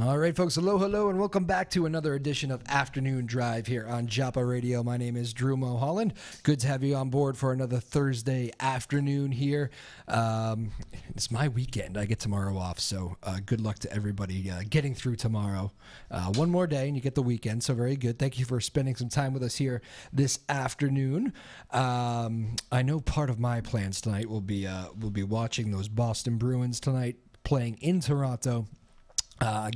All right, folks, hello, and welcome back to another edition of Afternoon Drive here on WJOP Radio. My name is Drew Moholland. Good to have you on board for another Thursday afternoon here. It's my weekend. I get tomorrow off, so good luck to everybody getting through tomorrow. One more day, and you get the weekend, so very good. Thank you for spending some time with us here this afternoon. I know part of my plans tonight will be watching those Boston Bruins tonight playing in Toronto.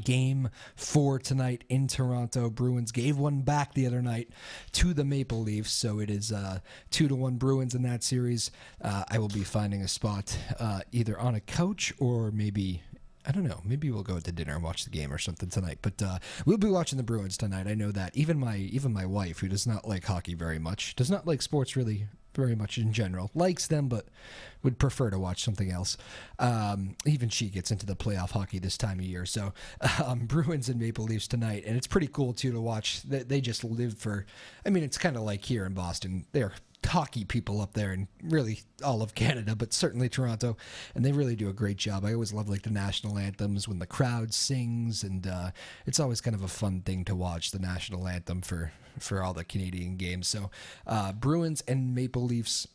Game 4 tonight in Toronto. Bruins gave one back the other night to the Maple Leafs, so it is 2-1 Bruins in that series. I will be finding a spot either on a couch or maybe, I don't know, maybe we'll go out to dinner and watch the game or something tonight. But we'll be watching the Bruins tonight. I know that. Even my wife, who does not like hockey very much, does not like sports really very much in general, likes them but would prefer to watch something else. Even she gets into the playoff hockey this time of year. So Bruins and Maple Leafs tonight, and it's pretty cool too to watch. They just live for, I mean, it's kind of like here in Boston. They're hockey people up there, and really all of Canada, but certainly Toronto, and they really do a great job. I always love like the national anthems when the crowd sings, and it's always kind of a fun thing to watch the national anthem for all the Canadian games. So Bruins and Maple Leafs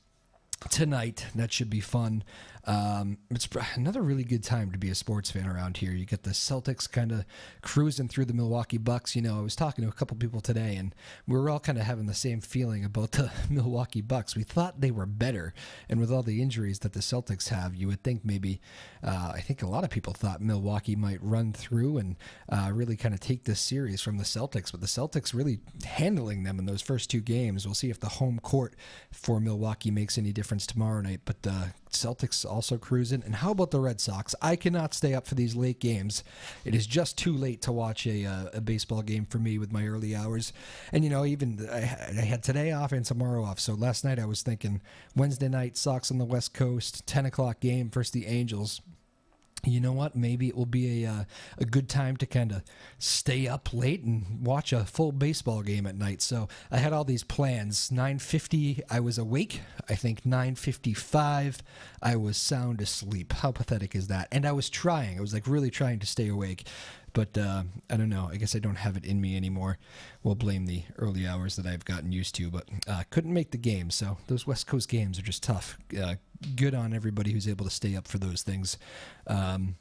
tonight, that should be fun. It's another really good time to be a sports fan around here. You get the Celtics kind of cruising through the Milwaukee Bucks. You know, I was talking to a couple people today, and we were all kind of having the same feeling about the Milwaukee Bucks. We thought they were better, and with all the injuries that the Celtics have, you would think maybe, I think a lot of people thought Milwaukee might run through and really kind of take this series from the Celtics, but the Celtics really handling them in those first two games. We'll see if the home court for Milwaukee makes any difference tomorrow night, but Celtics also cruising. And how about the Red Sox? I cannot stay up for these late games. It is just too late to watch a baseball game for me with my early hours. And, you know, even I had today off and tomorrow off. So last night I was thinking Wednesday night, Sox on the West Coast, 10 o'clock game versus the Angels. You know what? Maybe it will be a good time to kind of stay up late and watch a full baseball game at night. So I had all these plans. 9:50, I was awake. I think 9:55, I was sound asleep. How pathetic is that? And I was trying. I was like really trying to stay awake. But I don't know. I guess I don't have it in me anymore. We'll blame the early hours that I've gotten used to. But couldn't make the game. So those West Coast games are just tough. Good on everybody who's able to stay up for those things. And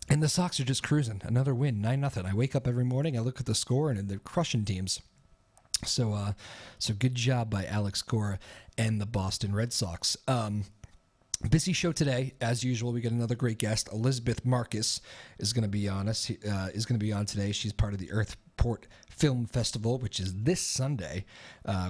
the Sox are just cruising. Another win, 9-0. I wake up every morning, I look at the score, and they're crushing teams. So good job by Alex Cora and the Boston Red Sox. Busy show today, as usual. We got another great guest. Elizabeth Marcus is going to be on us. Is going to be on today. She's part of the Earthport Film Festival, which is this Sunday,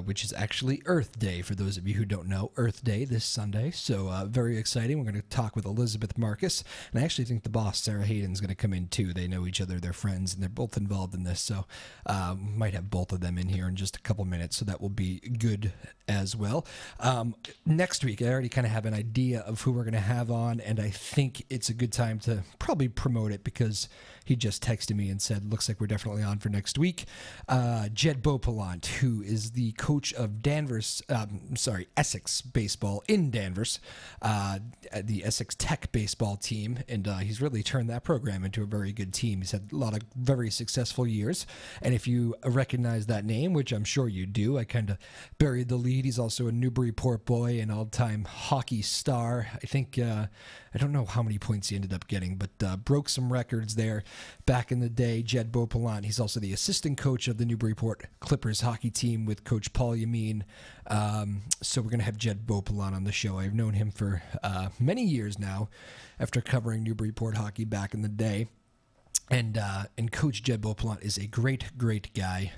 which is actually Earth Day for those of you who don't know. Earth Day this Sunday, so very exciting. We're going to talk with Elizabeth Marcus, and I actually think the boss, Sarah Hayden, is going to come in too. They know each other, they're friends, and they're both involved in this, so might have both of them in here in just a couple minutes, so that will be good as well. Next week, I already kind of have an idea of who we're going to have on, and I think it's a good time to probably promote it because he just texted me and said, looks like we're definitely on for next week. Jed Beaupillant, who is the coach of Essex baseball in Danvers, the Essex Tech baseball team, and he's really turned that program into a very good team. He's had a lot of very successful years, and if you recognize that name, which I'm sure you do, I kind of buried the lead. He's also a Newburyport boy, an all-time hockey star. I think, I don't know how many points he ended up getting, but broke some records there back in the day. Jed Beaupillant, he's also the assistant coach of the Newburyport Clippers hockey team with Coach Paul Yameen. So we're going to have Jed Beaupillant on the show. I've known him for many years now after covering Newburyport hockey back in the day. And Coach Jed Beaupillant is a great guy.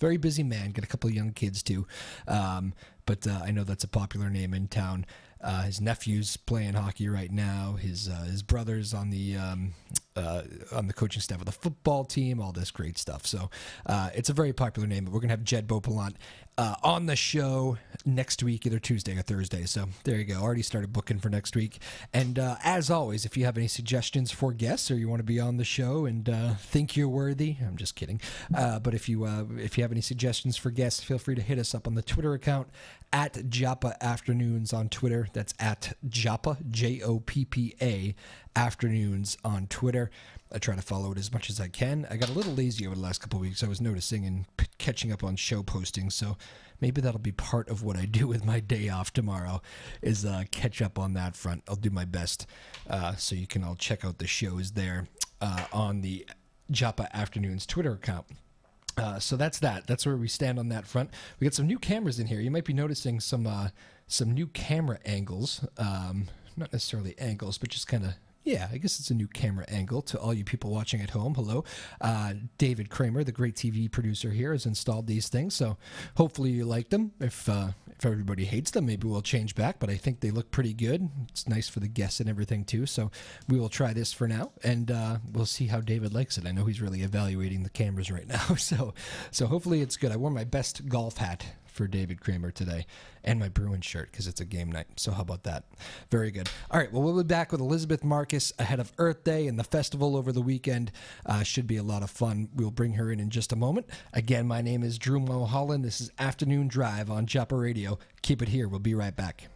Very busy man. Got a couple of young kids too. But I know that's a popular name in town. His nephew's playing hockey right now. His brother's on the coaching staff of the football team. All this great stuff. So it's a very popular name. But we're gonna have Jed Beaupillant on the show next week, either Tuesday or Thursday. So there you go. Already started booking for next week. And as always, if you have any suggestions for guests or you want to be on the show and think you're worthy, I'm just kidding. But if you have any suggestions for guests, feel free to hit us up on the Twitter account at Joppa Afternoons on Twitter. That's at Joppa, Joppa Afternoons on Twitter. I try to follow it as much as I can. I got a little lazy over the last couple of weeks. I was noticing and catching up on show postings, so maybe that'll be part of what I do with my day off tomorrow is catch up on that front. I'll do my best, so you can all check out the shows there on the Joppa Afternoons Twitter account. So that's that. That's where we stand on that front. We got some new cameras in here. You might be noticing some new camera angles. Not necessarily angles, but just kind of, yeah, I guess it's a new camera angle to all you people watching at home. Hello. David Kramer, the great TV producer here, has installed these things. So hopefully you like them. If everybody hates them, maybe we'll change back, but I think they look pretty good. It's nice for the guests and everything too. So we will try this for now, and we'll see how David likes it. I know he's really evaluating the cameras right now. So hopefully it's good. I wore my best golf hat for David Kramer today, and my Bruins shirt because it's a game night. So how about that? Very good. All right, well, we'll be back with Elizabeth Marcus ahead of Earth Day and the festival over the weekend. Should be a lot of fun. We'll bring her in just a moment. Again, my name is Drew Moholland. This is Afternoon Drive on Joppa Radio. Keep it here. We'll be right back.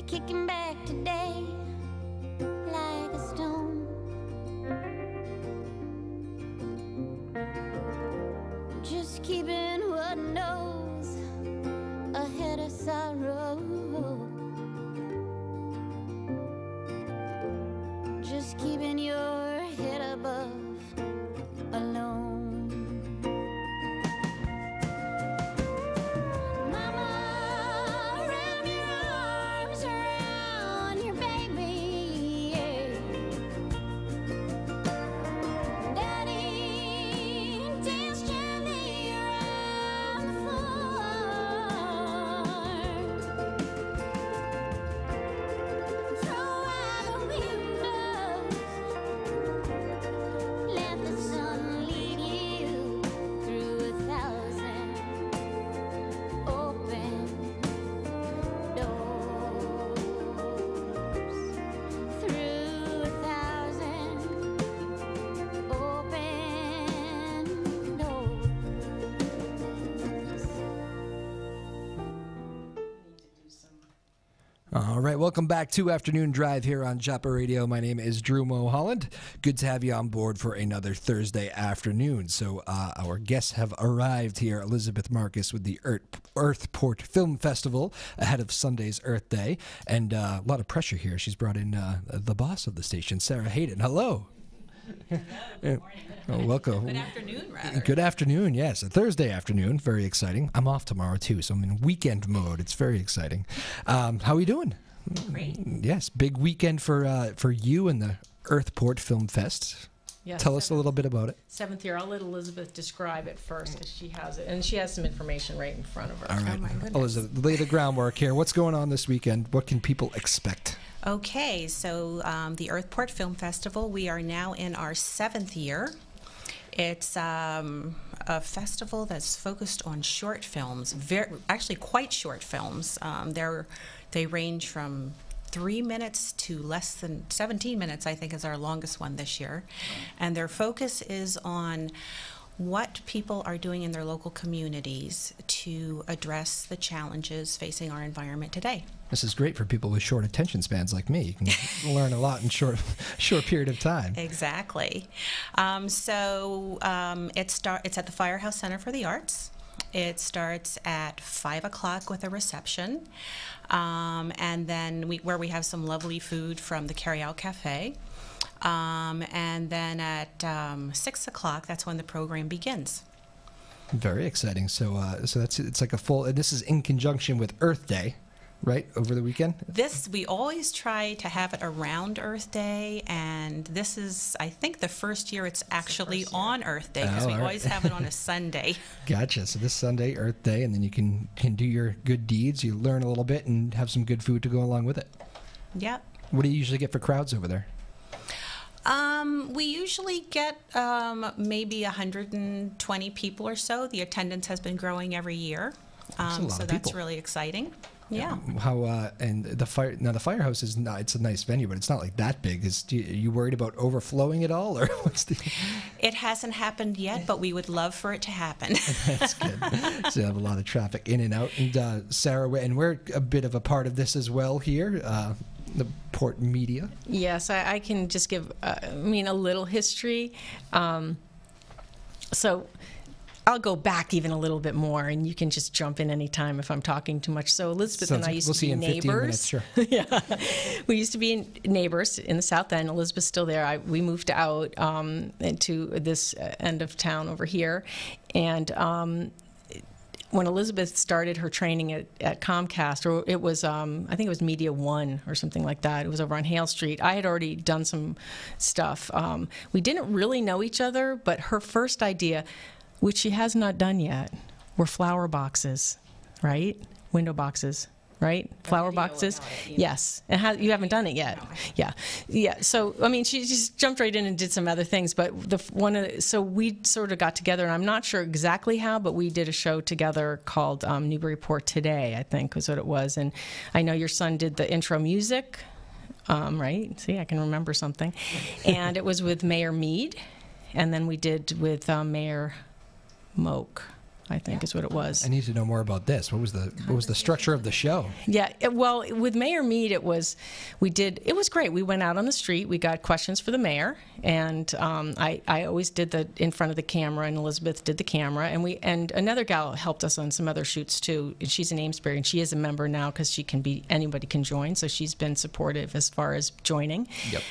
Kicking back today like a stone. Just keeping what knows ahead of sorrow. Just keeping your head above alone. Daddy, dance gently around the floor. All right, welcome back to Afternoon Drive here on WJOP Radio. My name is Drew Moholland. Good to have you on board for another Thursday afternoon. So our guests have arrived here, Elizabeth Marcus with the Earthport Film Festival ahead of Sunday's Earth Day. And a lot of pressure here. She's brought in the boss of the station, Sarah Hayden. Hello. Hello. Good morning. Oh, welcome. Good afternoon, rather. Good afternoon, yes. A Thursday afternoon. Very exciting. I'm off tomorrow, too, so I'm in weekend mode. It's very exciting. How are you doing? Great. Yes, big weekend for you and the Earthport Film Fest. Yes, Tell us a little bit about it. 7th year. I'll let Elizabeth describe it first because she has it, and she has some information right in front of her. All right. my goodness. Elizabeth, lay the groundwork here. What's going on this weekend? What can people expect? Okay, so the Earthport Film Festival, we are now in our 7th year. It's a festival that's focused on short films, actually quite short films. They range from 3 minutes to less than 17 minutes, I think, is our longest one this year. And their focus is on what people are doing in their local communities to address the challenges facing our environment today. This is great for people with short attention spans like me. You can learn a lot in short period of time. Exactly. It's at the Firehouse Center for the Arts. It starts at 5 o'clock with a reception, and then where we have some lovely food from the Carry Out Cafe. And then at 6 o'clock, that's when the program begins. Very exciting. So it's like a full. And this is in conjunction with Earth Day, right? Over the weekend. We always try to have it around Earth Day, and this is, I think, the first year it's actually on Earth Day because we always have it on a Sunday. Gotcha. So this Sunday, Earth Day, and then you can do your good deeds. You learn a little bit and have some good food to go along with it. Yep. What do you usually get for crowds over there? We usually get maybe 120 people or so. The attendance has been growing every year, That's a lot so of that's people. really exciting. Yeah. How and the firehouse is not. It's a nice venue, but it's not like that big. Are you worried about overflowing at all, or what's the? It hasn't happened yet, but we would love for it to happen. That's good. So you have a lot of traffic in and out. And Sarah, and we're a bit of a part of this as well here. The PortMedia. Yes, I can just give, a little history. So I'll go back even a little bit more, and you can just jump in anytime if I'm talking too much. So Elizabeth and I used to be neighbors. Sure. Yeah, we used to be neighbors in the South End. Elizabeth's still there. We moved out into this end of town over here, and when Elizabeth started her training at Comcast, or it was, I think it was Media One or something like that. It was over on Hale Street. I had already done some stuff. We didn't really know each other, but her first idea, which she has not done yet, were flower boxes, right? Window boxes, right? Flower boxes. Yes. And you haven't done it yet. Yeah. Yeah. So, she just jumped right in and did some other things. But so we sort of got together, and I'm not sure exactly how, but we did a show together called Newburyport Today, I think was what it was. And I know your son did the intro music, right? See, I can remember something. And it was with Mayor Mead. And then we did with Mayor Moak, I think is what it was. I need to know more about this. What was the structure of the show? Yeah, well, with Mayor Mead, it was great. We went out on the street. We got questions for the mayor, and I always did in front of the camera, and Elizabeth did the camera, and another gal helped us on some other shoots too. She's in Amesbury, and she is a member now because anybody can join, so she's been supportive as far as joining. Yep.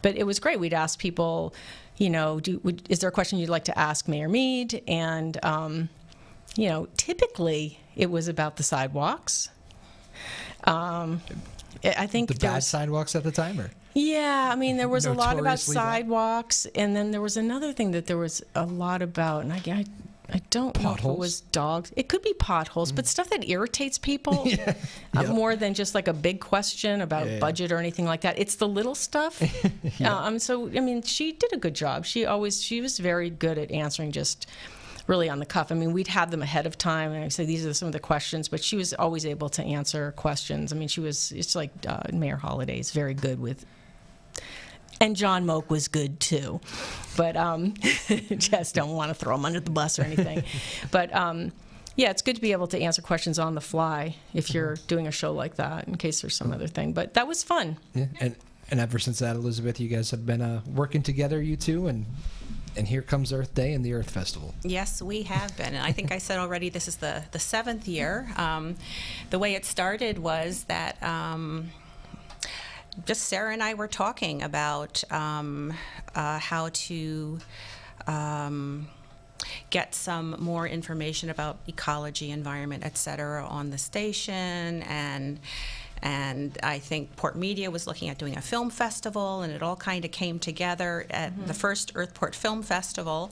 But it was great. We'd ask people, is there a question you'd like to ask Mayor Mead? And, typically it was about the sidewalks. I think the bad sidewalks at the time, or? Yeah, there was a lot about Notoriously bad? sidewalks, and then there was another thing that there was a lot about, and I don't know if it was dogs. It could be potholes, but stuff that irritates people more than just like a big question about budget or anything like that. It's the little stuff. She did a good job. She was very good at answering just really on the cuff. We'd have them ahead of time, and I'd say these are some of the questions, but she was always able to answer questions. It's like Mayor Holliday's very good with. And John Moak was good too, but just don't want to throw him under the bus or anything. But Yeah, it's good to be able to answer questions on the fly if you're doing a show like that, in case there's some other thing. But that was fun. Yeah, and ever since that, Elizabeth, you guys have been working together, you two, and here comes Earth Day and the Earth Festival. Yes, we have been. And I think I said already this is the 7th year. The way it started was that just Sarah and I were talking about how to get some more information about ecology, environment, et cetera, on the station, and I think PortMedia was looking at doing a film festival, and it all kind of came together at the first Earthport Film Festival,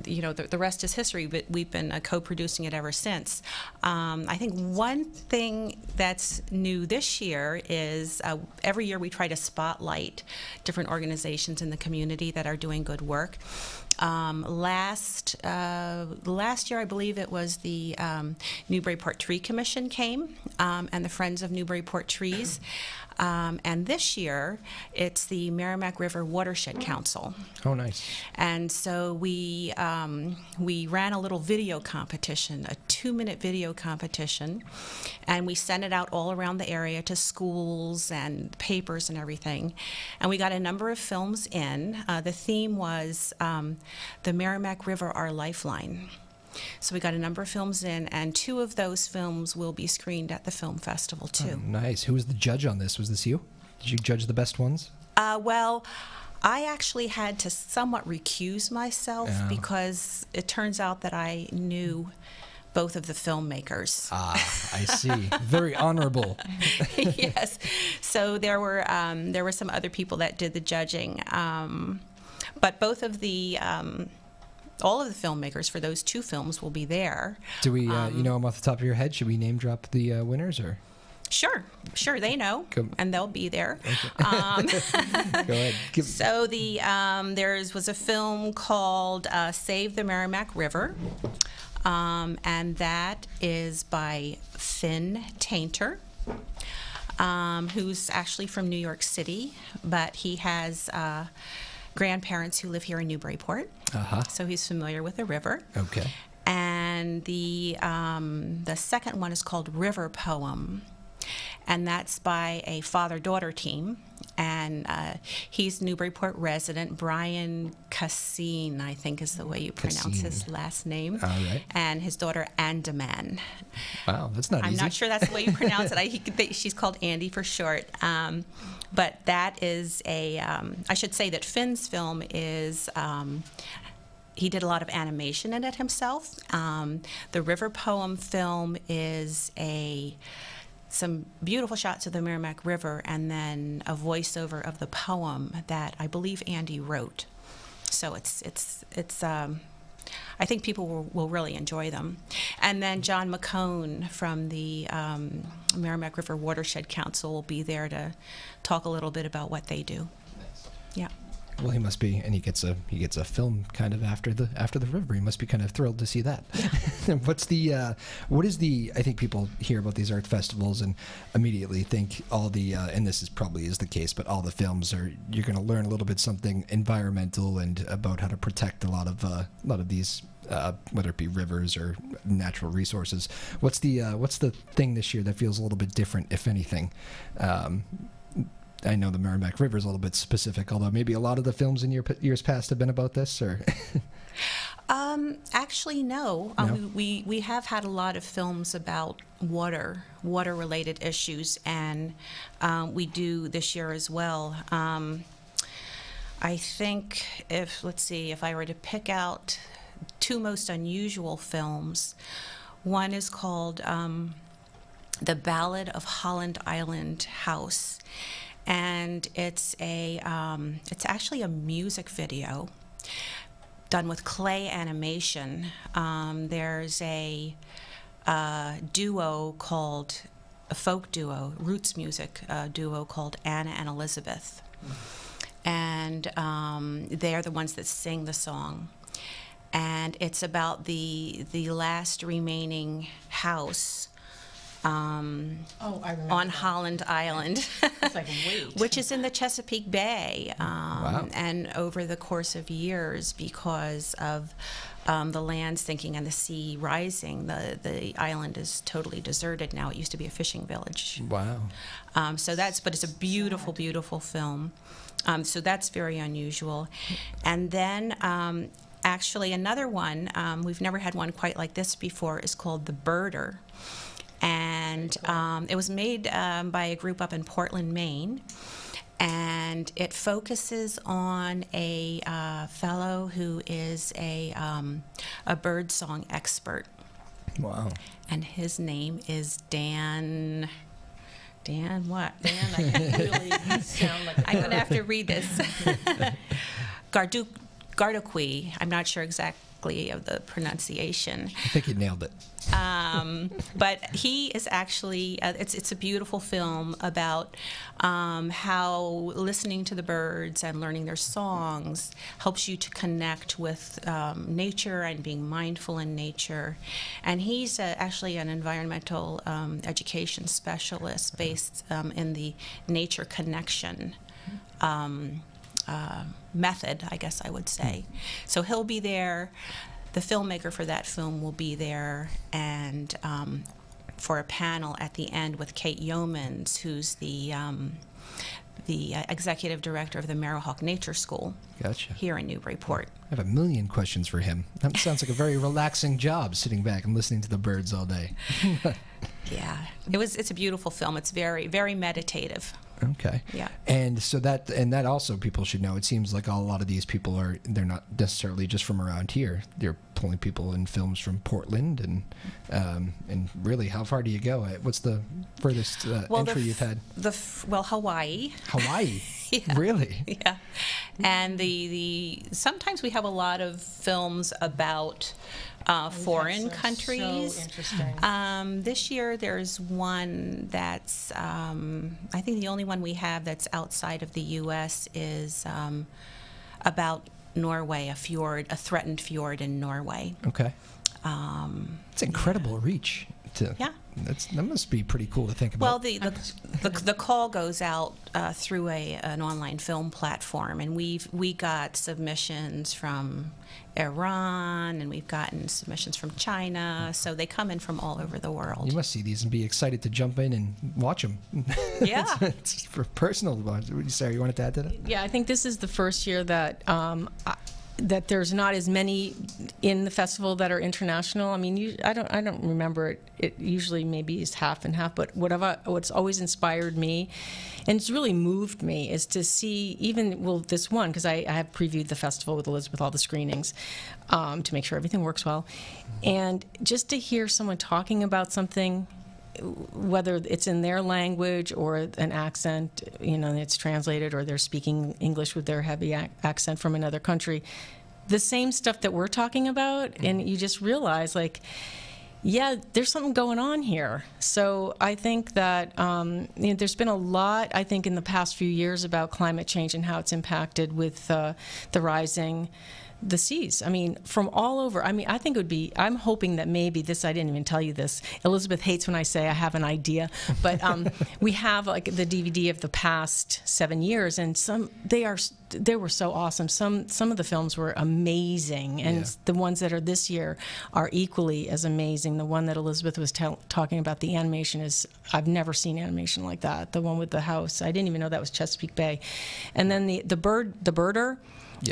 you know, the rest is history, but we've been co-producing it ever since. I think one thing that's new this year is every year we try to spotlight different organizations in the community that are doing good work. Last year, I believe it was the Newburyport Tree Commission came, and the Friends of Newburyport Trees. And this year, it's the Merrimack River Watershed Council. Oh, nice. And so we ran a little video competition, a 2-minute video competition, and we sent it out all around the area to schools and papers and everything. And we got a number of films in. The theme was the Merrimack River, Our Lifeline. So we got a number of films in, and 2 of those films will be screened at the film festival too. Oh, nice. Who was the judge on this? Was this you? Did you judge the best ones? Well, I actually had to somewhat recuse myself because it turns out that I knew both of the filmmakers. Ah, I see. Very honorable. Yes. So there were some other people that did the judging, but both of the all of the filmmakers for those 2 films will be there. Do we, you know them off the top of your head? Should we name drop the winners, or? Sure, they know, and they'll be there. Okay. Go ahead. So there was a film called Save the Merrimack River, and that is by Finn Tainter, who's actually from New York City, but he has grandparents who live here in Newburyport, so he's familiar with the river. Okay. And the second one is called River Poem, and that's by a father-daughter team, and he's Newburyport resident, Brian Cassine, I think is the way you pronounce his last name. All right. And his daughter, Andaman. Wow, that's not easy. I'm not sure that's the way you pronounce it. She's called Andy for short. But that is I should say that Finn's film is, he did a lot of animation in it himself. The River Poem film is some beautiful shots of the Merrimack River and then a voiceover of the poem that I believe Andy wrote. So it's I think people will really enjoy them. And then John McCone from the Merrimack River Watershed Council will be there to talk a little bit about what they do. Nice. Yeah. Well, he must be, and he gets a film kind of after the river. He must be kind of thrilled to see that. What is the? I think people hear about these art festivals and immediately think all the, and this probably is the case, but all the films you're going to learn a little bit something environmental and about how to protect a lot of these. Whether it be rivers or natural resources. What's the thing this year that feels a little bit different, if anything? I know the Merrimack River is a little bit specific, although maybe a lot of the films in years past have been about this, or? Actually, no. We have had a lot of films about water-related issues, and we do this year as well. I think if I were to pick out 2 most unusual films, one is called The Ballad of Holland Island House, and it's actually a music video done with clay animation. There's a duo called a folk duo, roots music duo called Anna and Elizabeth, and they're the ones that sing the song. And it's about the last remaining house Oh, I remember on that. Holland Island, It's like, wait. which is in the Chesapeake Bay. Wow. And over the course of years, because of the land sinking and the sea rising, the island is totally deserted now. It used to be a fishing village. Wow. But it's a beautiful, beautiful film. So that's very unusual. And then actually another one, we've never had one quite like this before, is called The Birder. And it was made by a group up in Portland, Maine. And it focuses on a fellow who is a birdsong expert. Wow. And his name is Dan. Dan what? Dan, I can't really sound like I'm going to have to read this. Gardoqui. I'm not sure exactly of the pronunciation. I think you nailed it. But he is actually, it's a beautiful film about how listening to the birds and learning their songs helps you to connect with nature and being mindful in nature. And he's actually an environmental education specialist based in the nature connection method, I guess I would say. So he'll be there. The filmmaker for that film will be there, and for a panel at the end with Kate Yeomans, who's the executive director of the Marrowhawk Nature School Gotcha. here in Newburyport. I have a million questions for him. That sounds like a very relaxing job, sitting back and listening to the birds all day. Yeah, it's a beautiful film. It's very, very meditative. Okay. Yeah. And so that also people should know. It seems like a lot of these people they're not necessarily just from around here. They're pulling people in films from Portland and really, how far do you go? What's the furthest entry you've had? Hawaii. Hawaii. Yeah. Really? Yeah. And the sometimes we have a lot of films about foreign countries. So interesting. This year there's one that's, I think the only one we have that's outside of the U.S. is about Norway, a threatened fjord in Norway. Okay. It's incredible reach. Yeah. That must be pretty cool to think Well, about. the call goes out through an online film platform, and we got submissions from Iran, and we've gotten submissions from China, so they come in from all over the world. You must see these and be excited to jump in and watch them. Yeah. it's for personal. Sarah, you wanted to add to that? Yeah, I think this is the first year that that there's not as many in the festival that are international. I mean, I don't remember it. It usually maybe is half and half. But what's always inspired me, and it's really moved me, is to see this one, because I have previewed the festival with Elizabeth, all the screenings, to make sure everything works well, and just to hear someone talking about something, whether it's in their language or an accent, it's translated, or they're speaking English with their heavy accent from another country, the same stuff that we're talking about, and you just realize, yeah, there's something going on here. So I think that there's been a lot, I think, in the past few years about climate change and how it's impacted with the rising the seas. I mean, from all over. I mean, I think it would be, I'm hoping that maybe this, I didn't even tell you this. Elizabeth hates when I say I have an idea, but we have the DVD of the past 7 years, and they were so awesome. Some of the films were amazing, and the ones that are this year are equally as amazing. The one that Elizabeth was talking about, the animation I've never seen animation like that. The one with the house, I didn't even know that was Chesapeake Bay. And then the birder,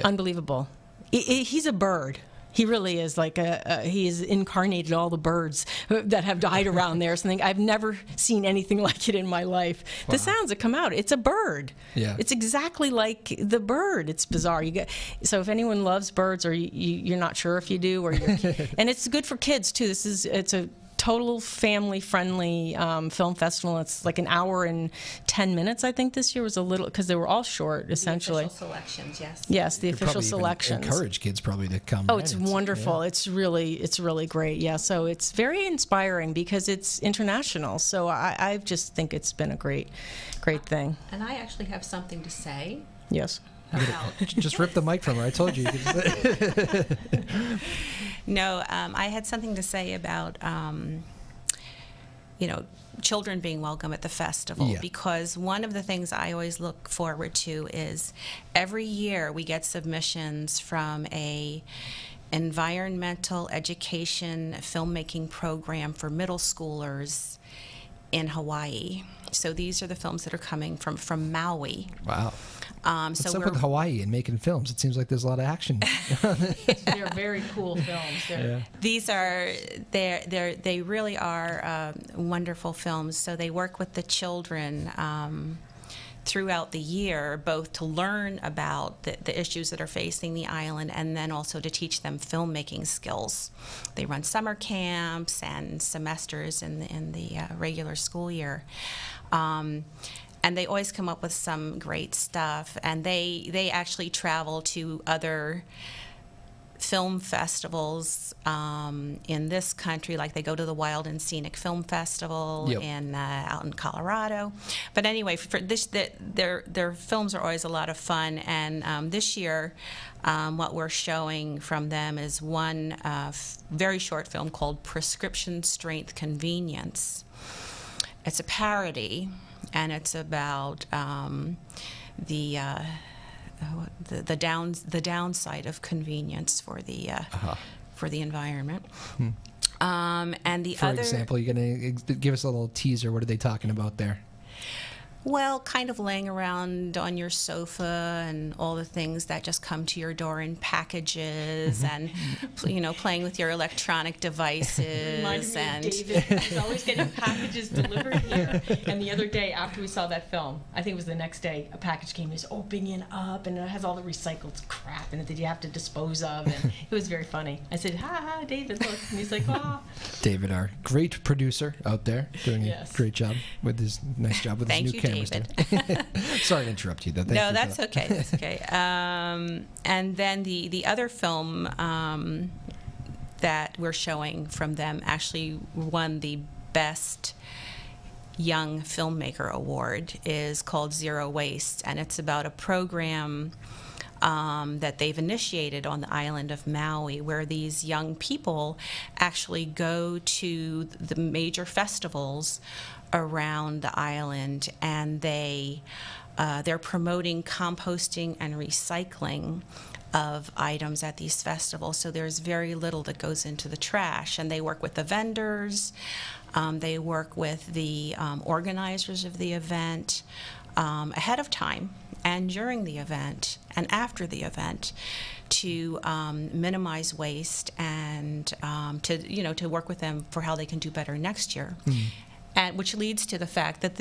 unbelievable. He's a bird. He really is he has incarnated all the birds that have died around there. Something I've never seen anything like it in my life. Wow. The sounds that come out, it's a bird. Yeah. It's exactly like the bird. It's bizarre. So if anyone loves birds, or you're not sure if you do, and it's good for kids too. It's a total family-friendly film festival. It's like an hour and 10 minutes, I think, this year was a little, because they were all short, essentially. The official selections, yes. Yes, the official selections. Encourage kids probably to come. Oh, right? It's wonderful. Yeah. It's really great. Yeah, so it's very inspiring because it's international. So I just think it's been a great thing. And I actually have something to say. Yes. Just rip the mic from her. I told you. No, I had something to say about children being welcome at the festival. Yeah. Because one of the things I always look forward to is every year we get submissions from a environmental education filmmaking program for middle schoolers in Hawaii. So these are the films that are coming from Maui. Wow. What's So up with Hawaii and making films? It seems like there's a lot of action. They're very cool films. these are they really are wonderful films. So they work with the children throughout the year, both to learn about the issues that are facing the island and then also to teach them filmmaking skills. They run summer camps and semesters in the regular school year. And they always come up with some great stuff. And they actually travel to other film festivals in this country, like they go to the Wild and Scenic Film Festival Yep. out in Colorado. But anyway, for this, their films are always a lot of fun. And this year, what we're showing from them is one very short film called Prescription Strength Convenience. It's a parody, and it's about the downside of convenience for the environment. And the For other example, you're going to give us a little teaser. What are they talking about there? Well, kind of laying around on your sofa and all the things that just come to your door in packages, and playing with your electronic devices. Reminded me And of David. He's always getting packages delivered here. And the other day, after we saw that film, I think it was the next day, a package came. He's opening up, and it has all the recycled crap in it that you have to dispose of. And it was very funny. I said, "Ha, David, look." And he's like, "Ah." David, our great producer out there, doing Yes. a great job with his nice job with Thank his new you, camera. David. Sorry to interrupt you. Though. Thank No, you that's for that. okay. That's okay. And then the other film that we're showing from them actually won the Best Young Filmmaker Award, is called Zero Waste, and it's about a program that they've initiated on the island of Maui, where these young people actually go to the major festivals around the island, and they're promoting composting and recycling of items at these festivals. So there's very little that goes into the trash, and they work with the vendors, they work with the organizers of the event ahead of time and during the event and after the event to minimize waste and to work with them for how they can do better next year. And which leads to the fact that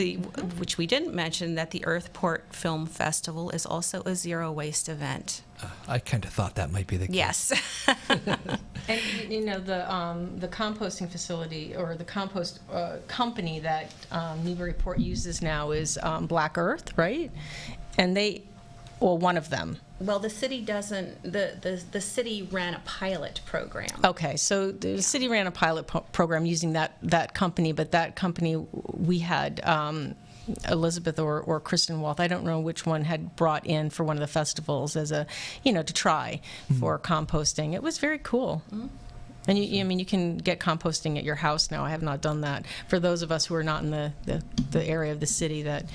which we didn't mention, that the Earthport Film Festival is also a zero waste event. I kind of thought that might be the case. Yes. And the composting facility, or the compost company that Newburyport uses now is Black Earth, right? And one of them. Well, the city doesn't. The city ran a pilot program. Okay, so the city ran a pilot program using that company, but that company, we had Elizabeth or Kristen Walth, I don't know which one, had brought in for one of the festivals as a, to try for composting. It was very cool. And you can get composting at your house now. I have not done that. For those of us who are not in the area of the city that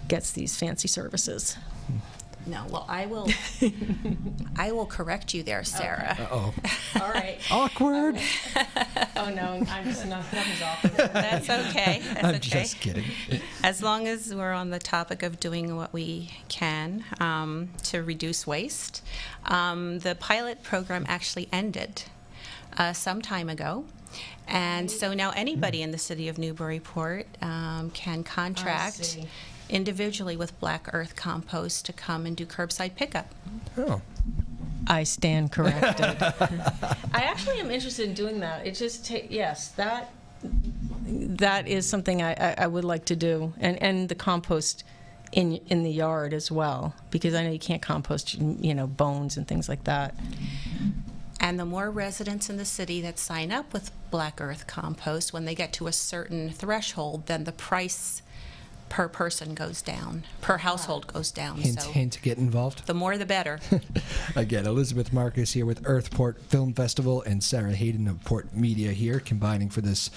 gets these fancy services. No, well, I will correct you there, Sarah. Okay. Uh-oh. All right. Awkward. Oh, no, I'm just nothing's awkward. That's okay. That's I'm okay. just kidding. As long as we're on the topic of doing what we can to reduce waste, the pilot program actually ended some time ago. And so now anybody in the city of Newburyport can contract individually with Black Earth Compost to come and do curbside pickup. Oh. I stand corrected. I actually am interested in doing that. It just yes, that is something I would like to do, and the compost in the yard as well, because I know you can't compost bones and things like that. And the more residents in the city that sign up with Black Earth Compost, when they get to a certain threshold, then the price per person goes down, per household goes down. Hint, So hint, get involved. the more the better. Again, Elizabeth Marcus here with Earthport Film Festival and Sarah Hayden of PortMedia here combining for this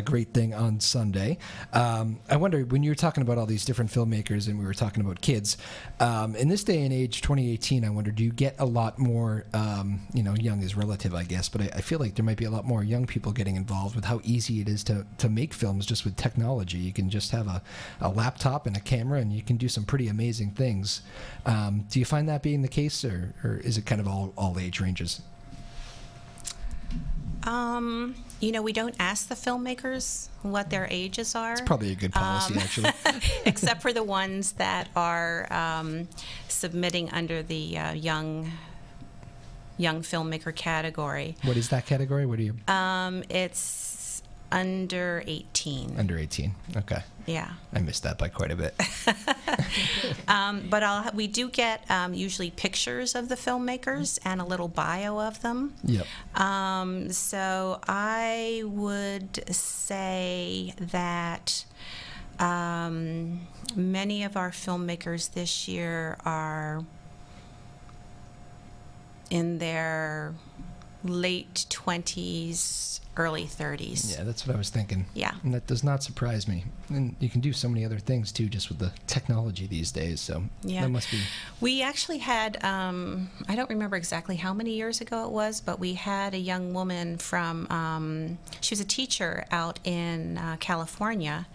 great thing on Sunday. I wonder, when you were talking about all these different filmmakers and we were talking about kids, in this day and age, 2018, I wonder, do you get a lot more, young is relative, I guess, but I feel like there might be a lot more young people getting involved with how easy it is to make films just with technology. You can just have a laptop and a camera and you can do some pretty amazing things. Do you find that being the case, or is it kind of all age ranges? We don't ask the filmmakers what their ages are. It's probably a good policy, actually. Except for the ones that are submitting under the young filmmaker category. What is that category? What do you? It's under 18. Under 18. Okay. Yeah. I missed that by quite a bit. But we do get usually pictures of the filmmakers and a little bio of them. Yep. So I would say that many of our filmmakers this year are in their late 20s, early 30s. Yeah, that's what I was thinking. Yeah. And that does not surprise me. And you can do so many other things, too, just with the technology these days. So Yeah. that must be... We actually had, I don't remember exactly how many years ago it was, but we had a young woman from, she was a teacher out in California,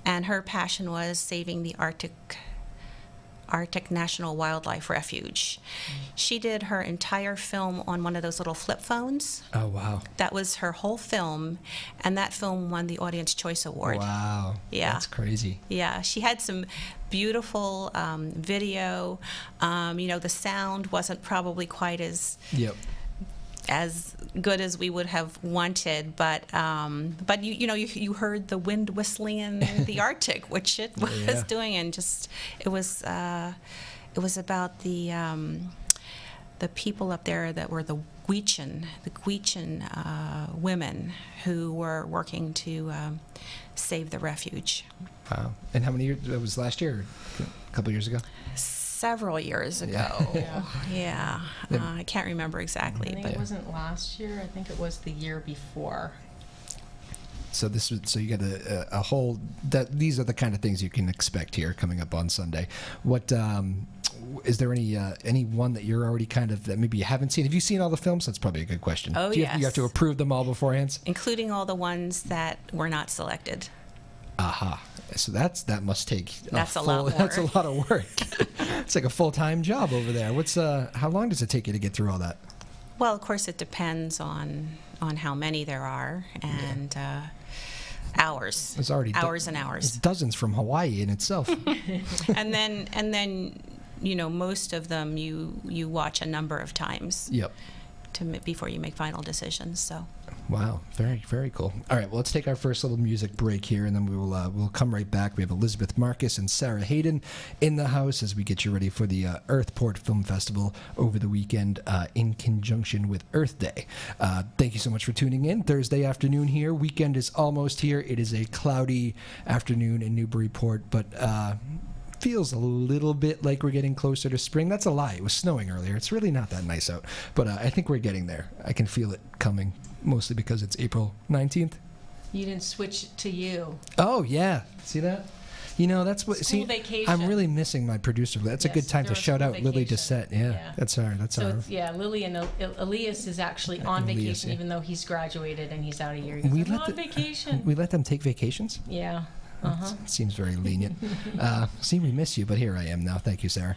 and her passion was saving the Arctic National Wildlife Refuge. She did her entire film on one of those little flip phones. Oh, wow. That was her whole film, and that film won the Audience Choice Award. Wow. Yeah. That's crazy. Yeah, she had some beautiful video. The sound wasn't probably quite as Yep. good as we would have wanted, but you heard the wind whistling in the Arctic, which it was Yeah. doing, and just it was about the people up there that were the Gwich'in women who were working to save the refuge. Wow. And how many years? That was last year, or a couple years ago? Several years ago. Yeah. Yeah. I can't remember exactly, I think but it wasn't last year. I think it was the year before. So you got a whole these are the kind of things you can expect here coming up on Sunday. What is there any one that you're already that maybe you haven't seen? Have you seen all the films? That's probably a good question. Oh, you yes. have to approve them all beforehand? including all the ones that were not selected. Aha. So that must take That's a lot more. That's a lot of work. It's like a full-time job over there. How long does it take you to get through all that? Well, of course, it depends on how many there are, and hours. There's already hours and There's hours. dozens from Hawaii in itself. and then most of them you watch a number of times. Yep. Before you make final decisions. So. Wow, very, very cool. All right, well, let's take our first little music break here, and then we'll come right back. We have Elizabeth Marcus and Sarah Hayden in the house as we get you ready for the Earthport Film Festival over the weekend in conjunction with Earth Day. Thank you so much for tuning in. Thursday afternoon here. Weekend is almost here. It is a cloudy afternoon in Newburyport, but feels a little bit like we're getting closer to spring. That's a lie. It was snowing earlier. It's really not that nice out, but I think we're getting there. I can feel it coming, mostly because it's April 19th. You didn't switch to you. Oh, yeah. See that? That's what. School vacation. I'm really missing my producer. That's a Yes, good time to they're on shout school out Lily vacation. Doucette. Yeah, Yeah. that's our. So Lily and Elias is actually on Elias, vacation, yeah. even though he's graduated and he's out a year. He goes, We I'm let on vacation. We let them take vacations. Yeah. That seems very lenient. See, we miss you, but here I am now. Thank you, Sarah.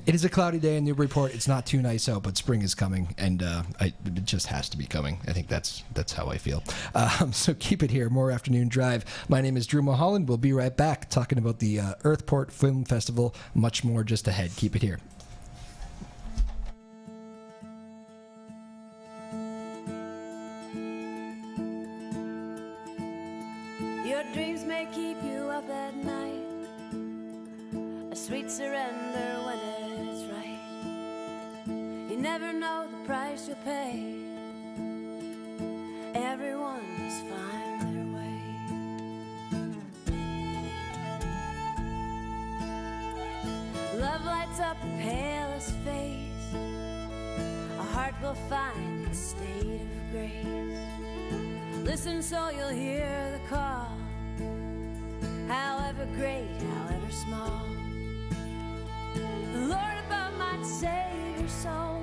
It is a cloudy day in Newburyport. It's not too nice out, but spring is coming, and it just has to be coming. I think that's how I feel. So keep it here. More Afternoon Drive. My name is Drew Moholland. We'll be right back talking about the Earthport Film Festival. Much more just ahead. Keep it here. Your dreams may keep you up at night, a sweet surrender when it's right. You never know the price you'll pay. Everyone must find their way. perilous phase, a heart will find its state of grace. Listen so you'll hear the call, however great, however small. The Lord above might save your soul,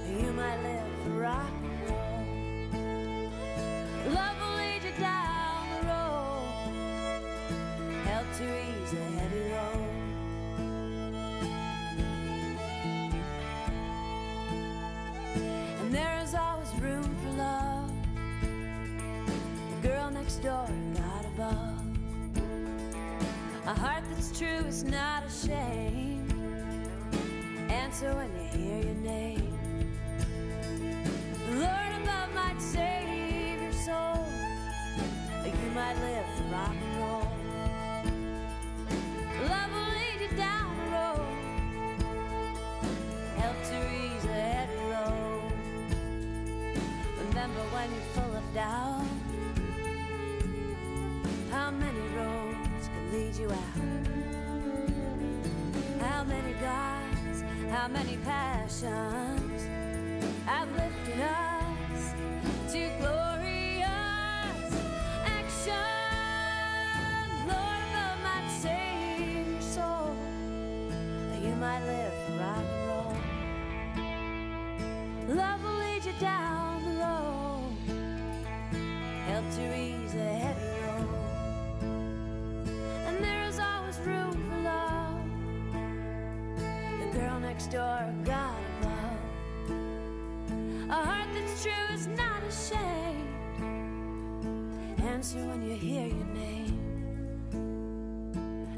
you might live for rock and roll. Love will lead you down the road, help to ease a heavy load. And there is always room for love, the girl next door and God above. A heart that's true is not ashamed, answer when you hear your name. The Lord above might save your soul, you might live for rock and roll. Love will lead you down the road, help to ease a heavy load. Remember when you're full of doubt, how many roads can lead you out? How many gods, how many passions have lifted us to glorious action. Lord above might save your soul, you might live for rock and roll. Love will lead you down the road, help to ease a heavy load. And there is always room for love, the girl next door, God above. A heart that's true is not ashamed, answer when you hear your name.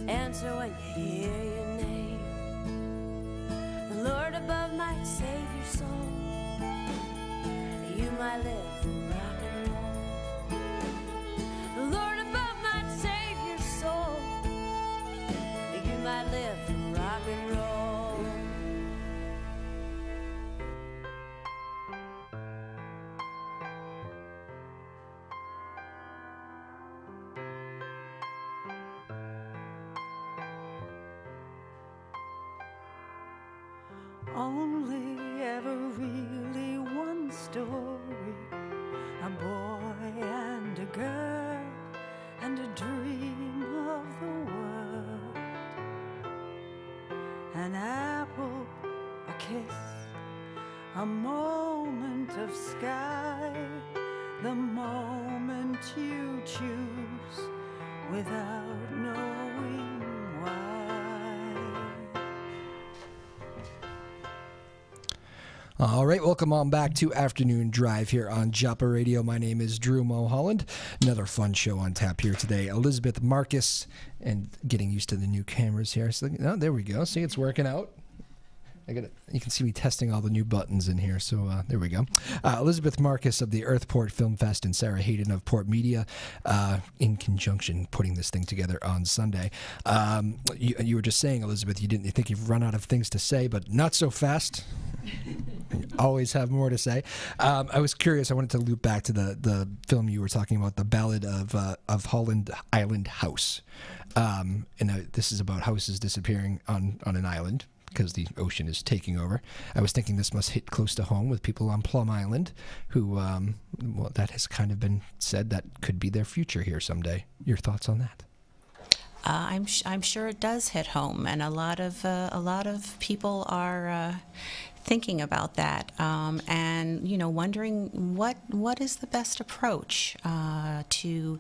Answer when you hear your name. The Lord above might save your soul, you might live for rock and roll. The Lord above might save your soul, you might live for rock and roll. Only ever really one story, a boy and a girl, and a dream of the world. An apple, a kiss, a moment of sky, the moment you choose without knowing why. All right, welcome on back to Afternoon Drive here on WJOP Radio. My name is Drew Moholland. Another fun show on tap here today. Elizabeth Marcus, and getting used to the new cameras here. So, oh, there we go. See, it's working out. You can see me testing all the new buttons in here, so there we go. Elizabeth Marcus of the Earthport Film Fest and Sarah Hayden of PortMedia in conjunction putting this thing together on Sunday. You were just saying, Elizabeth, you didn't think you've run out of things to say, but not so fast. Always have more to say. I was curious. I wanted to loop back to the film you were talking about, the Ballad of Holland Island House. And this is about houses disappearing on an island because the ocean is taking over. I was thinking this must hit close to home with people on Plum Island who, well, that has kind of been said that could be their future here someday. Your thoughts on that? I'm sure it does hit home, and a lot of people are thinking about that, and wondering what is the best approach to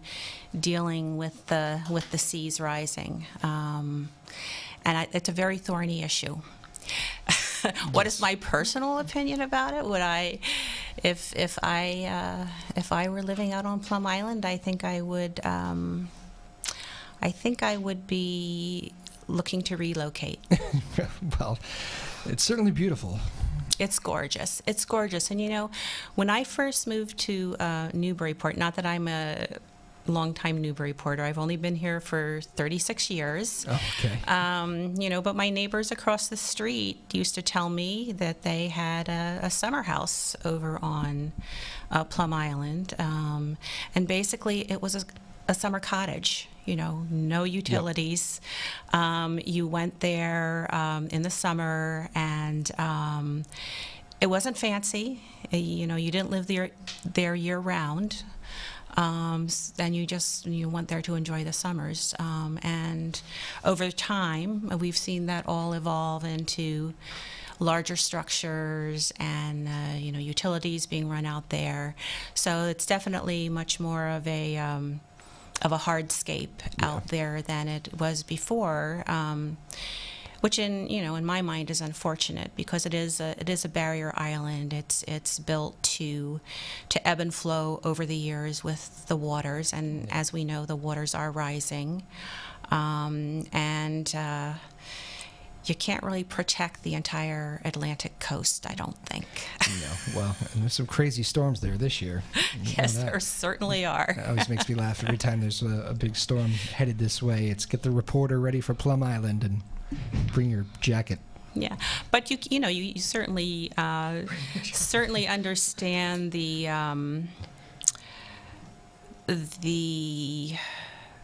dealing with the seas rising, and it's a very thorny issue. What is my personal opinion about it? Would I, if I were living out on Plum Island, I think I would be looking to relocate. Well, it's certainly beautiful. It's gorgeous. It's gorgeous. And when I first moved to Newburyport, not that I'm a longtime Newburyporter, I've only been here for 36 years. Oh, okay. But my neighbors across the street used to tell me that they had a summer house over on Plum Island, and basically it was a summer cottage. no utilities. You went there in the summer, and it wasn't fancy. You didn't live there year round. And you went there to enjoy the summers. And over time, we've seen that all evolve into larger structures and utilities being run out there. So it's definitely much more of a hardscape out there than it was before. Which in my mind is unfortunate, because it is a barrier island. It's built to ebb and flow over the years with the waters, and as we know, the waters are rising, and you can't really protect the entire Atlantic coast, I don't think. No, well, and there's some crazy storms there this year. Yes, there certainly are. It always makes me laugh every time there's a big storm headed this way. It's get the reporter ready for Plum Island and bring your jacket. Yeah, but you certainly understand the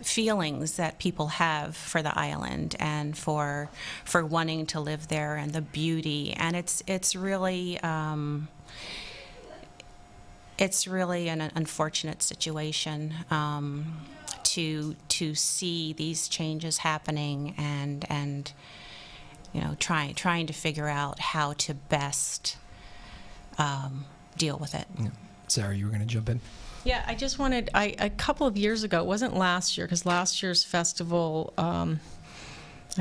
feelings that people have for the island and for wanting to live there, and the beauty, and it's really an unfortunate situation to see these changes happening, and trying to figure out how to best deal with it. Yeah. Sarah, you were going to jump in? Yeah, I just wanted, a couple of years ago, it wasn't last year, because last year's festival, I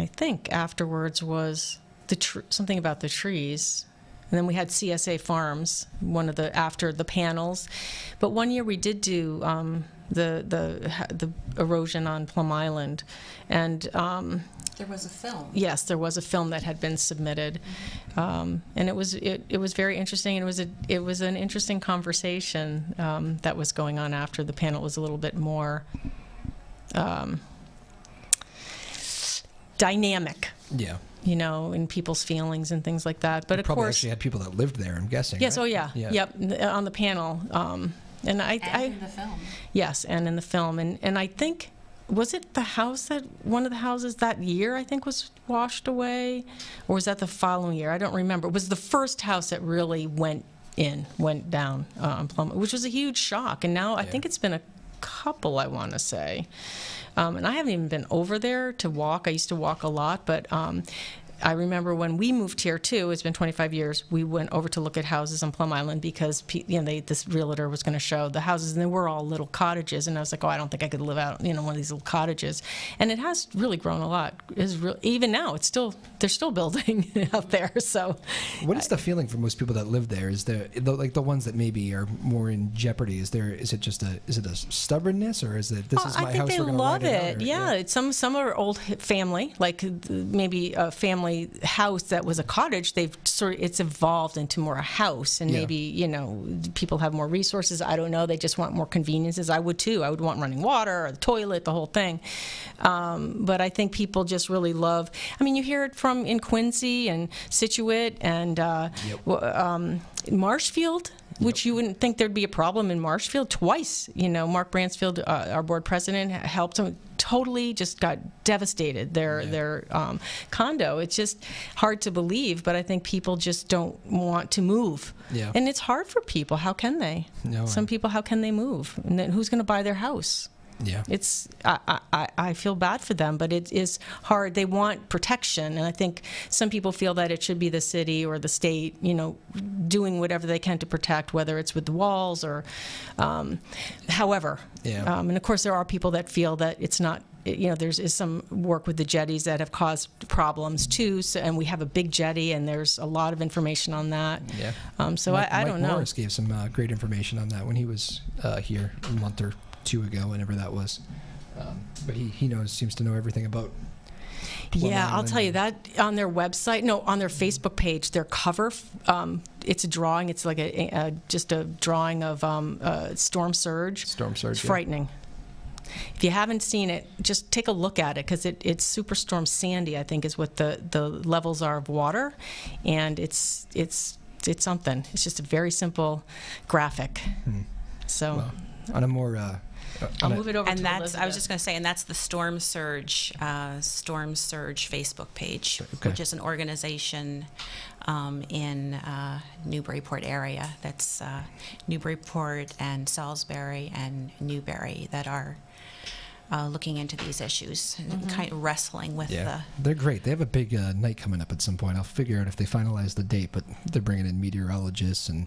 think afterwards was something about the trees. And then we had CSA Farms, after the panels. But one year we did do the erosion on Plum Island, and there was a film. Yes, there was a film that had been submitted, and it was very interesting. And it was an interesting conversation that was going on after the panel. It was a little bit more dynamic. Yeah. In people's feelings and things like that. But you of probably course, actually had people that lived there, I'm guessing. Yes. Right? Oh yeah. Yep. On the panel, and in the film. Yes, and in the film, and I think, was it one of the houses that year I think was washed away, or was that the following year? I don't remember. It was the first house that really went down on Plum, which was a huge shock. And now I think it's been a couple, I want to say. And I haven't even been over there to walk. I used to walk a lot, but I remember when we moved here too. It's been 25 years. We went over to look at houses on Plum Island because this realtor was going to show the houses, and they were all little cottages. And I was like, I don't think I could live out one of these little cottages. And it has really grown a lot. Even now, they're still building out there. So, what is the feeling for most people that live there? Is there like the ones that maybe are more in jeopardy? Is it a stubbornness, or is it this is my house? We're going to ride it out? I think they love it. Yeah, some are old family, like maybe a family house that was a cottage. It's evolved into more a house, and maybe people have more resources. I don't know. They just want more conveniences. I would too. I would want running water, or the toilet, the whole thing. But I think people just really love. I mean, you hear it from in Quincy and Scituate and Marshfield, which you wouldn't think there'd be a problem in Marshfield. Twice, Mark Bransfield, our board president, helped them. Totally just got devastated. Their condo. It's just hard to believe, but I think people just don't want to move. Yeah. And it's hard for people. How can they? No. Some people, how can they move? And then who's going to buy their house? Yeah. I feel bad for them, but it is hard. They want protection, and I think some people feel that it should be the city or the state, doing whatever they can to protect, whether it's with the walls or however. Yeah. And of course, there are people that feel that it's not. There's some work with the jetties that have caused problems too. So, and we have a big jetty, and there's a lot of information on that. Yeah. I don't know. Mike Morris gave some great information on that when he was here a month or two ago, whenever that was. But he seems to know everything about Plum Island. I'll tell you that on their website, on their Facebook page, their cover, it's a drawing. It's like just a drawing of storm surge. Storm surge. It's frightening. If you haven't seen it, just take a look at it, because it's Superstorm Sandy, I think, is what the levels are of water, and it's something. It's just a very simple graphic. So. Well, on a more I'll move it over And to that's, Elizabeth. I was just going to say, and that's the Storm Surge Facebook page, Okay. which is an organization in Newburyport area. That's Newburyport and Salisbury and Newbury that are looking into these issues, and kind of wrestling with Yeah, they're great. They have a big night coming up at some point. I'll figure out if they finalize the date, but they're bringing in meteorologists and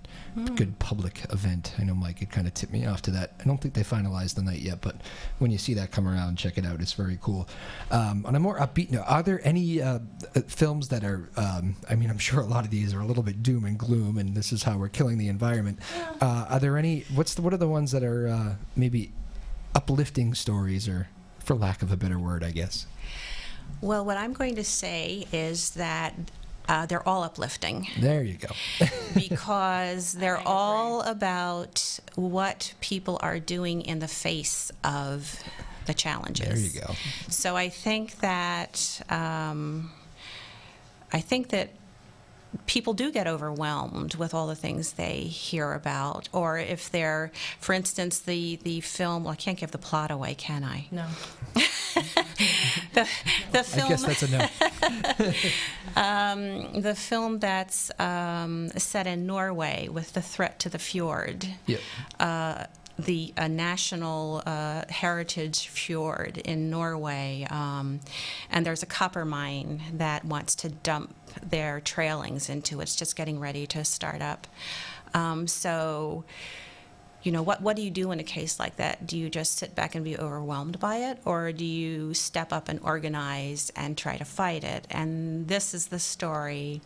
good public event. I know Mike had kind of tipped me off to that. I don't think they finalized the night yet, but when you see that come around, check it out. It's very cool. On a more upbeat note, are there any films that are, I mean, I'm sure a lot of these are a little bit doom and gloom, and this is how we're killing the environment. Are there any, what are the ones that are maybe uplifting stories, or for lack of a better word, I guess? Well, what I'm going to say is that they're all uplifting. There you go. Because they're all about what people are doing in the face of the challenges. There you go. So I think that people do get overwhelmed with all the things they hear about, or if they're, for instance, the film. Well, I can't give the plot away, can I? No. The film. I guess that's a no. The film that's set in Norway with the threat to the fjord. Yep. The national heritage fjord in Norway, and there's a copper mine that wants to dump their trailings into it. It's just getting ready to start up. So, you know, what do you do in a case like that? Do you just sit back and be overwhelmed by it, or do you step up and organize and try to fight it? And this is the story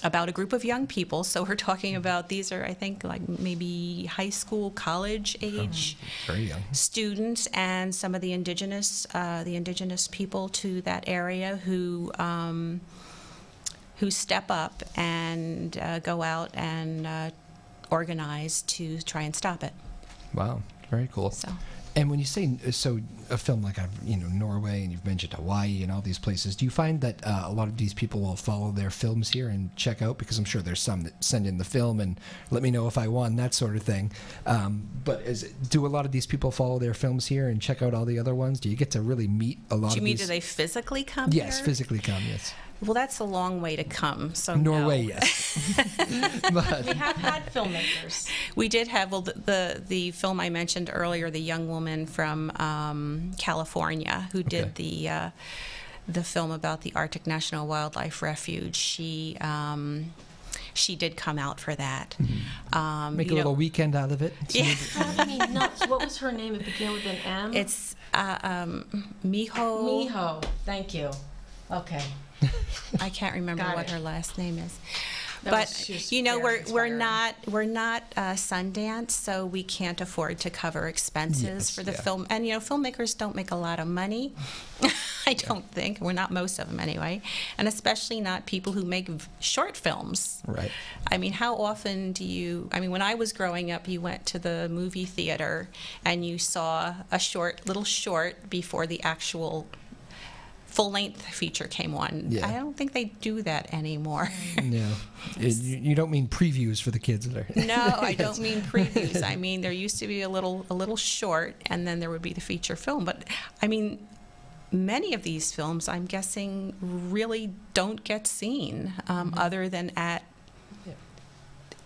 about a group of young people. So we're talking about, these are, I think, like maybe high school, college age Very young. students, and some of the indigenous people to that area who step up and go out and organize to try and stop it. Wow, very cool. So. And when you say a film like Norway, and you've mentioned Hawaii and all these places, do you find that a lot of these people will follow their films here and check out? Because I'm sure there's some that send in the film and let me know if I won, that sort of thing. But do a lot of these people follow their films here and check out all the other ones? Do you get to really meet a lot of these? Do you mean, do they physically come Yes, here? physically come, yes. Well, that's a long way to come. So Norway, no. yes. But We have had filmmakers. We did have, well, the film I mentioned earlier, the young woman from California who did the film about the Arctic National Wildlife Refuge. She did come out for that. make a little weekend out of it. Yeah. Driving me nuts. What was her name? It began with an M? It's Miho. Miho. Thank you. Okay. I can't remember Got what it. her last name is. She was But you know, very we're inspiring. not Sundance, so we can't afford to cover expenses Yes, for the yeah. film. And you know, filmmakers don't make a lot of money. I don't think. We're not most of them anyway, and especially not people who make short films. Right. I mean, how often do you? I mean, when I was growing up, you went to the movie theater and you saw a little short before the actual full-length feature came on. Yeah. I don't think they do that anymore. No. You don't mean previews for the kids that are... No, I don't mean previews. I mean, there used to be a little short, and then there would be the feature film. But I mean, many of these films, I'm guessing, really don't get seen other than at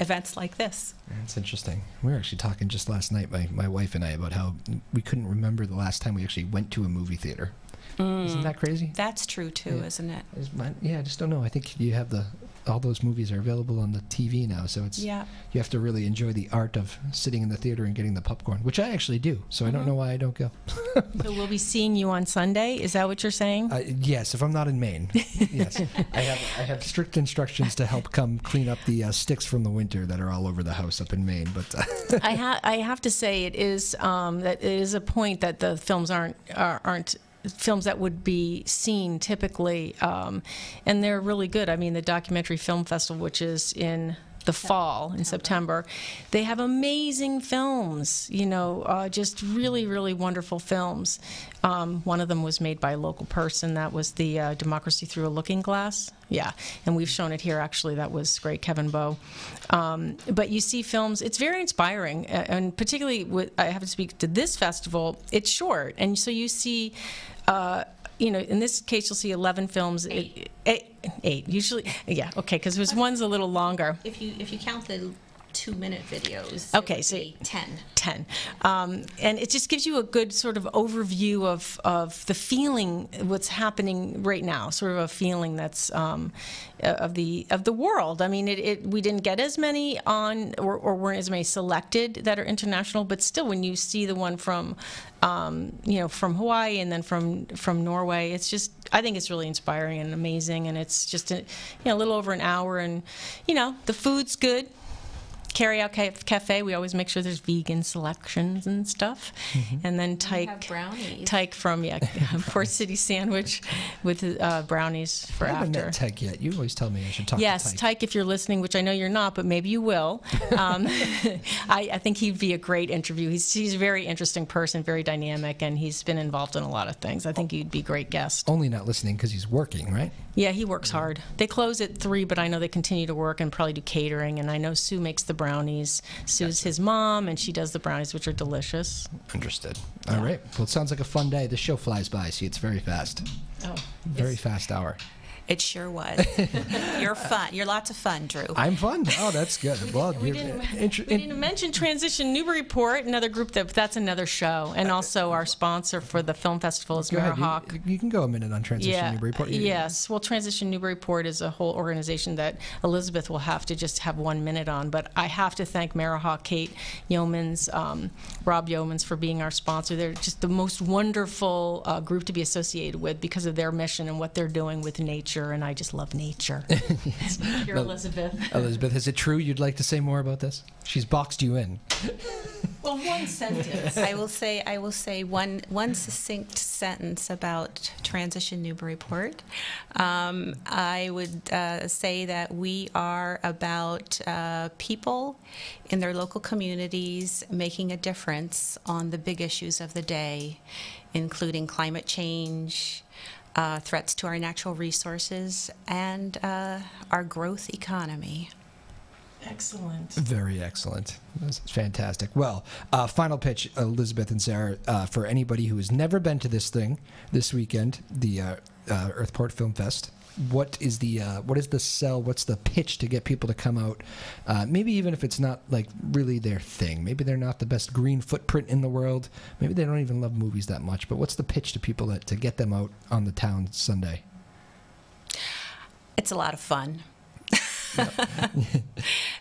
events like this. That's interesting. We were actually talking just last night, my wife and I, about how we couldn't remember the last time we actually went to a movie theater. Isn't that crazy? That's true too, Yeah. isn't it? I just don't know. I think you have all those movies are available on the TV now, so it's Yeah. you have to really enjoy the art of sitting in the theater and getting the popcorn, which I actually do. So I don't know why I don't go. So we'll be seeing you on Sunday. Is that what you're saying? Yes, if I'm not in Maine. Yes, I have strict instructions to help come clean up the sticks from the winter that are all over the house up in Maine. But I have to say it is that it is a point that the films aren't films that would be seen typically, and they're really good. I mean, the Documentary Film Festival, which is in the fall in September. They have amazing films, just really, really wonderful films. One of them was made by a local person. That was the Democracy Through a Looking Glass. Yeah, and we've shown it here, actually. That was great, Kevin Bowe. But you see films, it's very inspiring, and particularly, I have to speak to this festival, it's short. And so you see, in this case, you'll see 11 films. Eight usually. Yeah, okay, because there's one's a little longer. If you count the 2-minute videos, okay, so 10. And it just gives you a good sort of overview of the feeling, what's happening right now, sort of a feeling that's of the world. I mean, we didn't get as many on, or weren't as many selected that are international, but still, when you see the one from from Hawaii and then from Norway, it's just, I think it's really inspiring and amazing, and it's just a little over an hour, and the food's good. Carry-out cafe, we always make sure there's vegan selections and stuff. Mm-hmm. And then Tyke from Port City sandwich with brownies for after. I haven't met Tyke yet. You always tell me I should talk to Tyke. Yes, Tyke, if you're listening, which I know you're not, but maybe you will. I think he'd be a great interview. He's a very interesting person, very dynamic, and he's been involved in a lot of things. I think he'd be a great guest. Only not listening because he's working, right? Yeah, he works hard. They close at 3, but I know they continue to work and probably do catering, and I know Sue makes the brownies. Sue's his mom, and she does the brownies, which are delicious. Understood. All right. Well, it sounds like a fun day. This show flies by. See, it's very fast. Oh. Very fast hour. It sure was. You're fun. You're lots of fun, Drew. I'm fun. Oh, that's good. Well, we didn't mention Transition Newburyport, another group that's another show, and also our sponsor for the film festival is Marahawk. You can go a minute on Transition Newburyport. Yes. Well, Transition Newburyport is a whole organization that Elizabeth will have to just have 1 minute on, but I have to thank Marahawk, Kate Yeomans, Rob Yeomans for being our sponsor. They're just the most wonderful group to be associated with because of their mission and what they're doing with nature. And I just love nature. Yes. You're Elizabeth. Elizabeth, is it true you'd like to say more about this? She's boxed you in. Well, one sentence. I will say one succinct sentence about Transition Newburyport. I would say that we are about people in their local communities making a difference on the big issues of the day, including climate change, threats to our natural resources, and our growth economy. Excellent. Very excellent. That's fantastic. Well, final pitch, Elizabeth and Sarah, for anybody who has never been to this thing this weekend, the Earthport Film Fest. What is the sell? What's the pitch to get people to come out? Maybe even if it's not like really their thing. Maybe they're not the best green footprint in the world. Maybe they don't even love movies that much. But what's the pitch to people to get them out on the town Sunday? It's a lot of fun.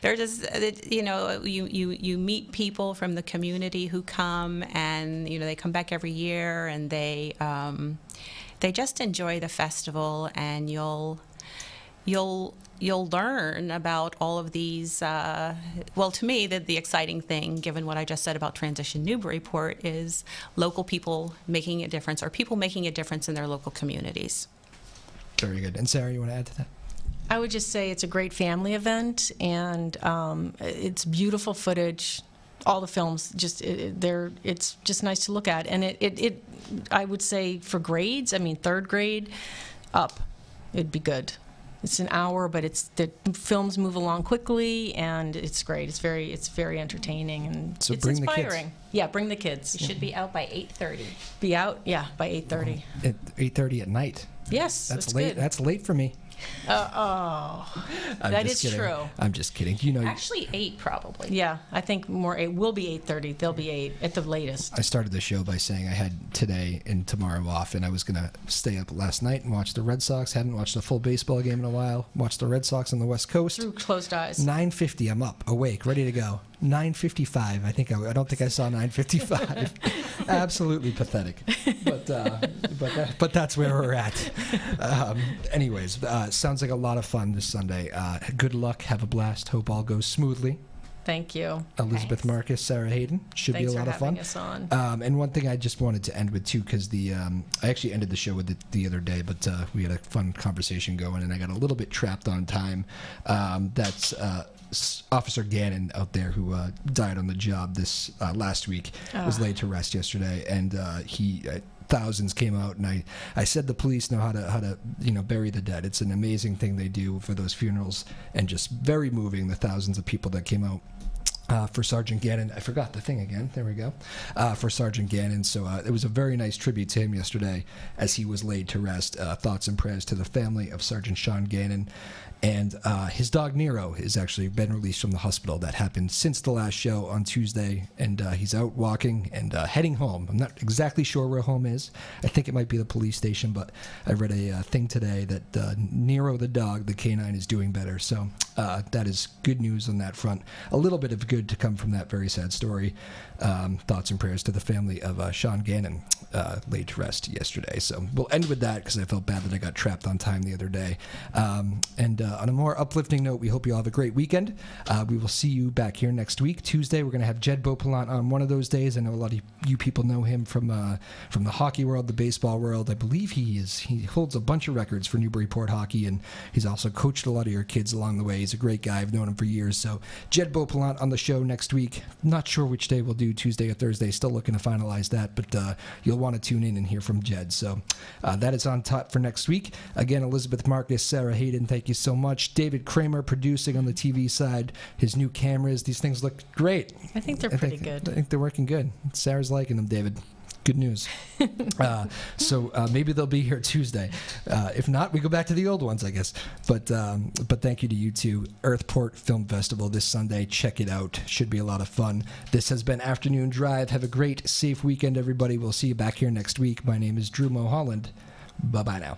They're just, you meet people from the community who come, and they come back every year, and they just enjoy the festival, and you'll learn about all of these. Well, to me, the exciting thing, given what I just said about Transition Newburyport, is local people making a difference, or people making a difference in their local communities. Very good. And Sarah, you want to add to that? I would just say it's a great family event, and it's beautiful footage. All the films, it's just nice to look at, and it I would say for grades, I mean 3rd grade up, it'd be good. It's an hour, but the films move along quickly, and it's great. It's very entertaining, and so it's bring inspiring. The kids. Yeah, bring the kids. You should be out by 8:30. Be out, by 8:30. At 8:30 at night. Yes, that's late. Good. That's late for me. That is true. I'm just kidding. Actually 8 probably. Yeah, I think more 8 will be 8:30. They'll be 8 at the latest. I started the show by saying I had today and tomorrow off, and I was gonna stay up last night and watch the Red Sox. Hadn't watched a full baseball game in a while. Watched the Red Sox on the West Coast. Through closed eyes. 9:50. I'm up, awake, ready to go. 9:55. I don't think I saw 9:55. Absolutely pathetic. But that's where we're at. Anyways, sounds like a lot of fun this Sunday. Good luck. Have a blast. Hope all goes smoothly. Thank you. Elizabeth Marcus, Sarah Hayden. Should be a lot of fun. Thanks for having us on. And one thing I just wanted to end with too, because I actually ended the show with it the other day, but we had a fun conversation going, and I got a little bit trapped on time. That's Officer Gannon out there who died on the job this last week was laid to rest yesterday, and he. Thousands came out, and I said the police know how to bury the dead. It's an amazing thing they do for those funerals, and just very moving, the thousands of people that came out for Sergeant Gannon. I forgot the thing again. There we go. For Sergeant Gannon. So it was a very nice tribute to him yesterday as he was laid to rest. Thoughts and prayers to the family of Sergeant Sean Gannon. And his dog Nero has actually been released from the hospital. That happened since the last show on Tuesday, and he's out walking and heading home. I'm not exactly sure where home is. I think it might be the police station, but I read a thing today that Nero the dog, the canine, is doing better. So that is good news on that front. A little bit of good to come from that very sad story. Thoughts and prayers to the family of Sean Gannon, laid to rest yesterday. So we'll end with that because I felt bad that I got trapped on time the other day. And on a more uplifting note, we hope you all have a great weekend. We will see you back here next week. Tuesday, we're going to have Jed Beauplant on one of those days. I know a lot of you people know him from the hockey world, the baseball world. I believe he holds a bunch of records for Newburyport hockey, and he's also coached a lot of your kids along the way. He's a great guy. I've known him for years. So Jed Beauplant on the show next week. Not sure which day we'll do, Tuesday or Thursday. Still looking to finalize that, but you'll want to tune in and hear from Jed. So that is on top for next week. Again, Elizabeth Marcus, Sarah Hayden, thank you so much. David Kramer producing on the TV side. His new cameras, these things look great. I think they're pretty good. I think they're working good. Sarah's liking them, David. Good news. So maybe they'll be here Tuesday. If not, we go back to the old ones, I guess. But thank you to you two. Earthport Film Festival this Sunday. Check it out. Should be a lot of fun. This has been Afternoon Drive. Have a great, safe weekend, everybody. We'll see you back here next week. My name is Drew Moholland. Bye-bye now.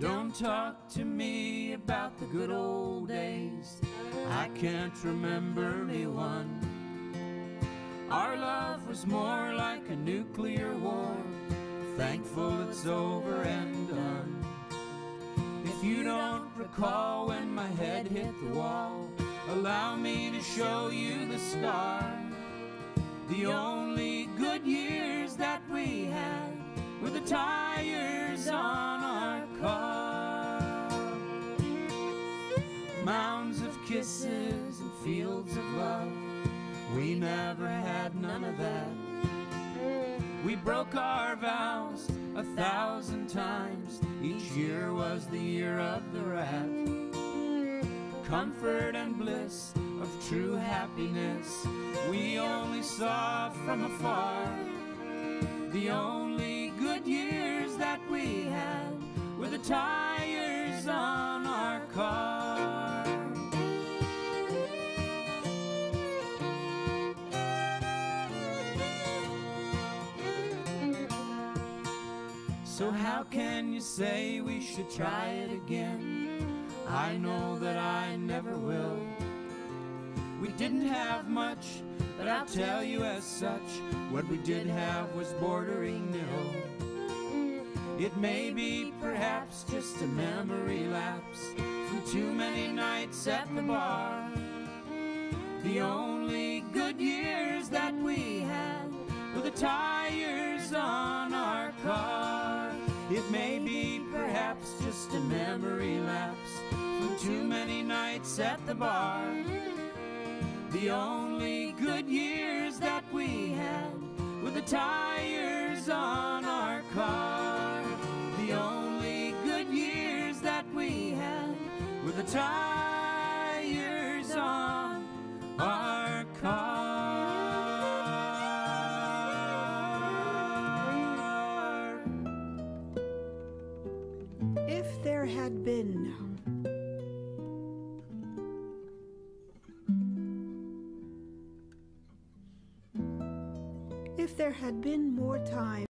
Don't talk to me about the good old days. I can't remember me one. Our love was more like a nuclear war. Thankful it's over and done. If you don't recall when my head hit the wall, allow me to show you the scar. The only good years that we had were the tires on our car. Mounds of kisses and fields of love, we never had none of that. We broke our vows 1,000 times. Each year was the year of the rat. Comfort and bliss of true happiness we only saw from afar. The only good years that we had were the tires on our car. So how can you say we should try it again? I know that I never will. We didn't have much, but I'll tell you as such, what we did have was bordering nil. It may be perhaps just a memory lapse from too many nights at the bar. The only good years that we had were the tires on our car. It may be perhaps just a memory lapse from too many nights at the bar. The only good years that we had were the tires on our car. The only good years that we had were the tires on our car. If there had been more time